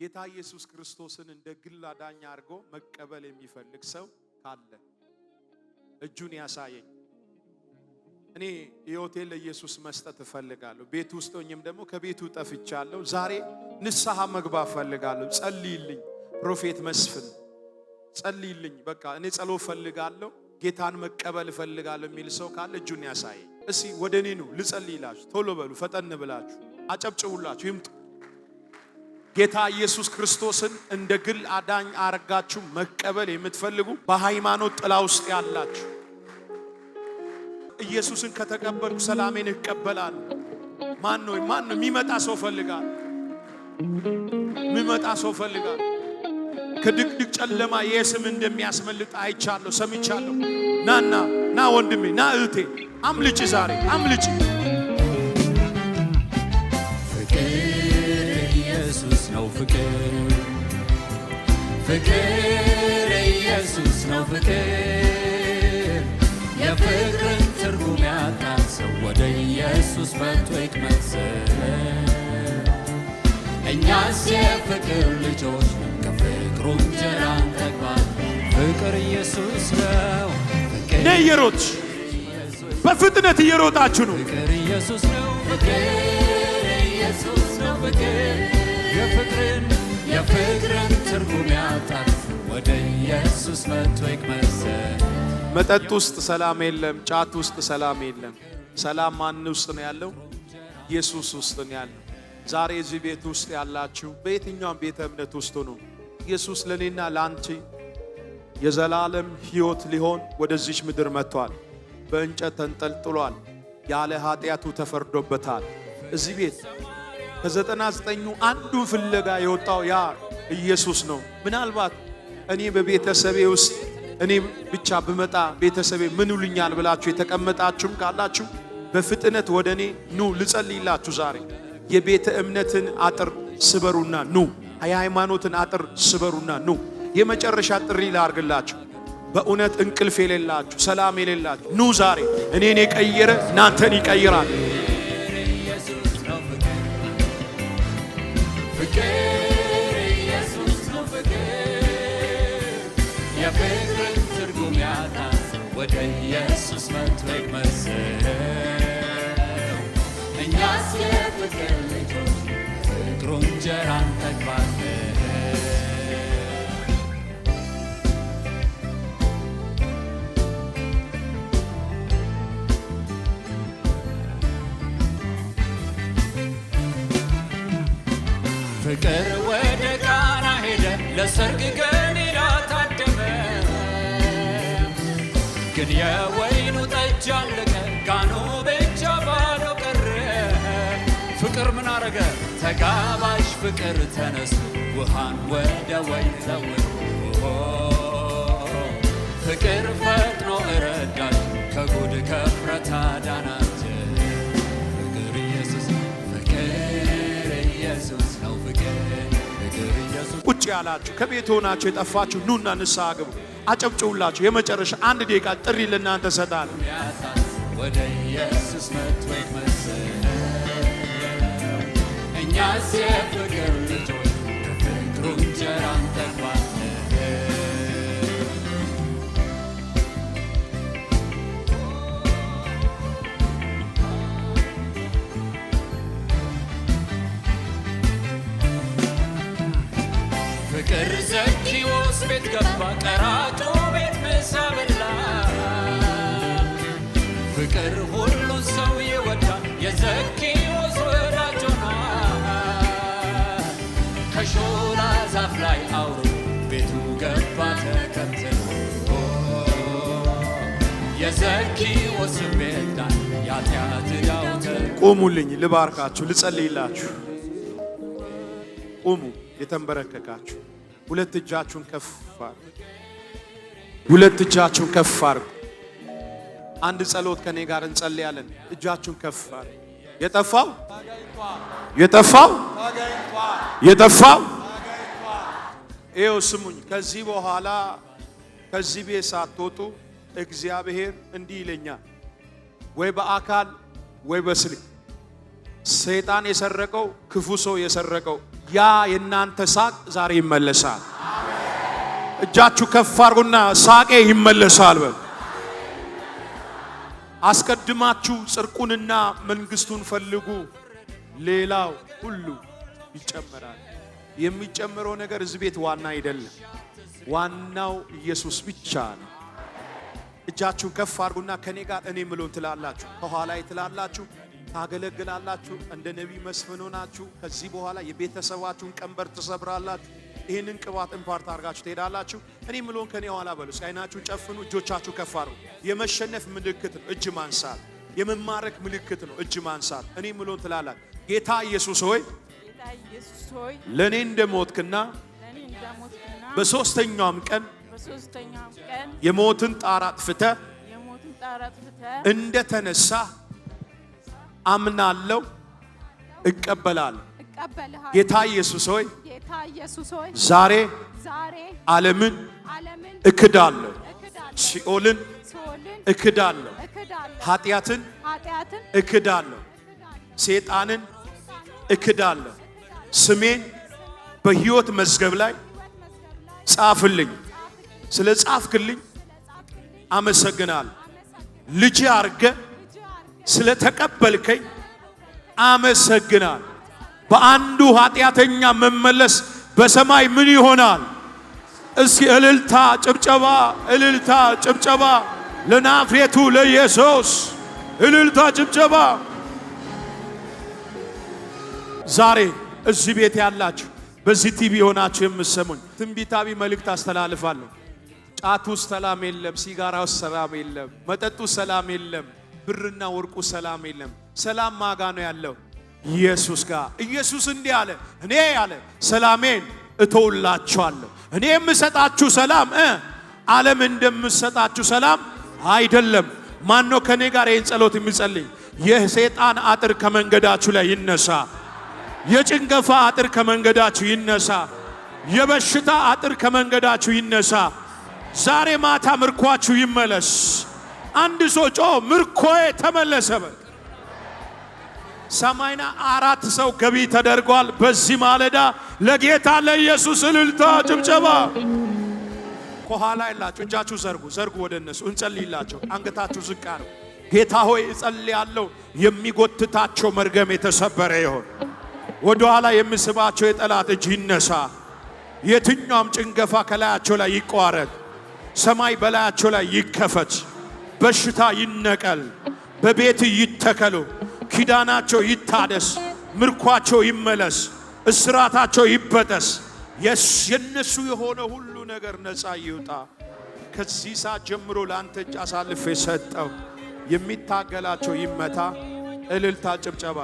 ጌታ ኢየሱስ ክርስቶስን እንደ ግል አዳኝ አድርጎ መቀበል የሚፈልግ ሰው ካለ እጁን ያሳየኝ። እኔ ሕይወቴን ለኢየሱስ መስጠት እፈልጋለሁ። ቤት ውስጥ ሆኜም ደግሞ ከቤቱ ጠፍቻለሁ። ዛሬ ንስሐ መግባት እፈልጋለሁ። ጸልይልኝ ፕሮፌት መስፍን ጸልይልኝ። በቃ እኔ ጸሎት እፈልጋለሁ፣ ጌታን መቀበል እፈልጋለሁ የሚል ሰው ካለ እጁን ያሳየኝ። እስቲ ወደኔ ነው ልጸልይላችሁ። ቶሎ በሉ፣ ፈጠን ብላችሁ አጨብጭቡላችሁ ይምጡ። ጌታ ኢየሱስ ክርስቶስን እንደ ግል አዳኝ አርጋችሁ መቀበል የምትፈልጉ በሃይማኖት ጥላ ውስጥ ያላችሁ ኢየሱስን ከተቀበልኩ ሰላሜን እቀበላለሁ። ማን ነው የሚመጣ ሰው ፈልጋለሁ። የሚመጣ ሰው ፈልጋለሁ። ከድቅድቅ ጨለማ ኢየሱስ እንደሚያስመልጥ አይቻለሁ፣ ሰምቻለሁ። ና ወንድሜ፣ ና እህቴ፣ አምልጭ፣ ዛሬ አምልጭ። ኢየሱስ ነው ፍቅር፣ ፍቅር ኢየሱስ ነው ፍቅር። የፍቅርን ትርጉም ያጣን ሰው ወደ ኢየሱስ መጥቶ ይቅመሰል። እኛስ የፍቅር ልጆች ነን፣ ከፍቅሩ እንጀራ እንጠግባለን። ፍቅር ኢየሱስ ነው ፍቅር። ነይሮች በፍጥነት እየሮጣችሁ ነው። ፍቅር ኢየሱስ ነው ፍቅር ኢየሱስ ነው ፍቅር። የፍቅርን ትርጉም ያጣን ወደ ኢየሱስ መጥቶ ይቅመሰል። መጠጥ ውስጥ ሰላም የለም፣ ጫት ውስጥ ሰላም የለም። ሰላም ማን ውስጥ ነው ያለው? ኢየሱስ ውስጥ ነው ያለው። ዛሬ እዚህ ቤት ውስጥ ያላችሁ በየትኛውም ቤተ እምነት ውስጥ ነው ኢየሱስ ለኔና ላንቺ የዘላለም ሕይወት ሊሆን ወደዚች ምድር መጥቷል። በእንጨት ተንጠልጥሏል። ያለ ኃጢያቱ ተፈርዶበታል። እዚህ ቤት ከ99 አንዱን ፍለጋ የወጣው ያ ኢየሱስ ነው። ምናልባት እኔ በቤተሰቤ ውስጥ እኔ ብቻ ብመጣ ቤተሰቤ ምን ይሉኛል ብላችሁ የተቀመጣችሁም ካላችሁ በፍጥነት ወደኔ ኑ ልጸልይላችሁ። ዛሬ የቤተ እምነትን አጥር ስበሩና ኑ፣ የሃይማኖትን አጥር ስበሩና ኑ። የመጨረሻ ጥሪ ላርግላችሁ። በእውነት እንቅልፍ የሌላችሁ ሰላም የሌላችሁ ኑ ዛሬ። እኔን የቀየረ እናንተን ይቀይራል። የፍቅርን ትርጉም ያጣን ወደ ኢየሱስ መጥቶ ይቅመሰል። እኛስ የፍቅር ልጆች ፍቅሩ እንጀራ እንጠግባለን። ፍቅር ወደ ቃና ሄደ፣ ለሰርግ ገሊላ ታደመ። ግን የወይኑ ጠጅ አለቀ፣ ጋኑ ብቻ ባዶ ቀረ። ፍቅር ምን አረገ? ተጋባዥ ፍቅር ተነሱ፣ ውሃን ወደ ወይን ለወጡ። ፍቅር ፈጥኖ እረዳችሁ፣ ከጉድ ከፍረት አዳናችሁ። ፍቅር ኢየሱስ ነው ፍቅር ኢየሱስ። ቁጭ ያላችሁ ከቤት ሆናችሁ የጠፋችሁ ኑና ንስሐ ግቡ። አጨብጭቡላችሁ። የመጨረሻ አንድ ደቂቃ ጥሪ ለእናንተ ሰጣለሁ። ወደ ኢየሱስ መጥቶ ይቅመሰል። እኛስ የፍቅር ልጆች ከፍቅሩ እንጀራ እንጠግባለን። ፍቅር ዘኪዎስ ቤት ገባ፣ ቀራጩ ቤት ምሳ በላ። ፍቅር ሁሉን ሰው ይወዳል፣ የዘኪዎስ ወዳጅ ሆና። ከሾላ ዛፍ ላይ አውርዶ ቤቱ ገባ ተከትሎ። የዘኪዎስ ቤት ዳን የኃጢአት ዕዳው ቁሙልኝ፣ ልባርካችሁ፣ ልጸልይላችሁ። ቁሙ የተንበረከካችሁ። ሁለት እጃችሁን ከፍ አድርጉ። ሁለት እጃችሁን ከፍ አድርጉ። አንድ ጸሎት ከኔ ጋር እንጸልያለን። እጃችሁን ከፍ አድርጉ። የጠፋው ይኸው ስሙኝ። ከዚህ በኋላ ከዚህ ቤት ሳትወጡ እግዚአብሔር እንዲህ ይለኛል፣ ወይ በአካል ወይ በስልክ ሰይጣን የሰረቀው ክፉ ሰው የሰረቀው ያ የእናንተ ሳቅ ዛሬ ይመለሳል። እጃችሁ ከፍ አድርጉና ሳቄ ይመለሳል በሉ። አስቀድማችሁ ጽድቁንና መንግስቱን ፈልጉ፣ ሌላው ሁሉ ይጨመራል። የሚጨምረው ነገር እዚህ ቤት ዋና አይደለም። ዋናው ኢየሱስ ብቻ ነው። እጃችሁን ከፍ አድርጉና ከኔ ጋር እኔ ምሎን ትላላችሁ፣ ከኋላ ትላላችሁ፣ ታገለግላላችሁ። እንደ ነቢይ መስፍን ሆናችሁ ከዚህ በኋላ የቤተሰባችሁን ቀንበር ትሰብራላችሁ። ይህንን ቅባት ኢምፓርት አድርጋችሁ ትሄዳላችሁ። እኔ ምሎን ከኔ ኋላ በሉ። አይናችሁን ጨፍኑ፣ እጆቻችሁ ከፍ አድርጉ። የመሸነፍ ምልክት ነው እጅ ማንሳት። የመማረክ ምልክት ነው እጅ ማንሳት። እኔ ምሎን ትላላችሁ። ጌታ ኢየሱስ ሆይ ለኔ እንደሞትክና በሶስተኛውም ቀን የሞትን ጣር አጥፍተህ እንደተነሳ አምናለሁ፣ እቀበላለሁ። ጌታ ኢየሱስ ሆይ ዛሬ ዓለምን እክዳለሁ፣ ሲኦልን እክዳለሁ፣ ኃጢአትን እክዳለሁ፣ ሰይጣንን እክዳለሁ። ስሜን በሕይወት መዝገብ ላይ ጻፍልኝ። ስለ ጻፍክልኝ አመሰግናለሁ። ልጅ አርገ ስለ ተቀበልከኝ አመሰግናለሁ። በአንዱ ኃጢአተኛ መመለስ በሰማይ ምን ይሆናል? እስኪ እልልታ ጭብጨባ፣ እልልታ ጭብጨባ ለናፍሬቱ ለኢየሱስ፣ እልልታ ጭብጨባ። ዛሬ እዚህ ቤት ያላችሁ በዚህ ቲቪ ሆናችሁ የምትሰሙኝ ትንቢታዊ መልእክት አስተላልፋለሁ። ጫት ውስጥ ሰላም የለም፣ ሲጋራ ውስጥ ሰላም የለም፣ መጠጡ ሰላም የለም፣ ብርና ወርቁ ሰላም የለም። ሰላም ማጋ ነው ያለው? ኢየሱስ ጋር። ኢየሱስ እንዲህ አለ፣ እኔ ያለ ሰላሜን እተውላችኋለሁ። እኔ የምሰጣችሁ ሰላም ዓለም እንደምሰጣችሁ ሰላም አይደለም። ማን ነው ከኔ ጋር ይህን ጸሎት የሚጸልይ? የሰይጣን አጥር ከመንገዳችሁ ላይ ይነሳ። የጭንገፋ አጥር ከመንገዳችሁ ይነሳ። የበሽታ አጥር ከመንገዳችሁ ይነሳ። ዛሬ ማታ ምርኳችሁ ይመለስ። አንድ ሰው ጮ ምርኮዬ ተመለሰ በል። ሰማይና 4 ሰው ገቢ ተደርጓል። በዚህ ማለዳ ለጌታ ለኢየሱስ እልልታ ጭብጨባ። ከኋላ ያላችሁ እጃችሁ ዘርጉ ወደ እነሱ እንጸልይላቸው። አንገታችሁ ዝቅ አድርጉ። ጌታ ሆይ እጸልያለሁ፣ የሚጎትታቸው መርገም የተሰበረ ይሆን። ወደ ኋላ የሚስባቸው የጠላት እጅ ይነሳ። የትኛውም ጭንገፋ ከላያቸው ላይ ይቋረጥ። ሰማይ በላያቸው ላይ ይከፈት። በሽታ ይነቀል። በቤት ይተከሉ። ኪዳናቸው ይታደስ። ምርኳቸው ይመለስ። እስራታቸው ይበጠስ። የነሱ የሆነ ሁሉ ነገር ነፃ ይውጣ። ከዚህ ሰዓት ጀምሮ ለአንተ እጅ አሳልፌ ሰጠው። የሚታገላቸው ይመታ። እልልታ ጭብጨባ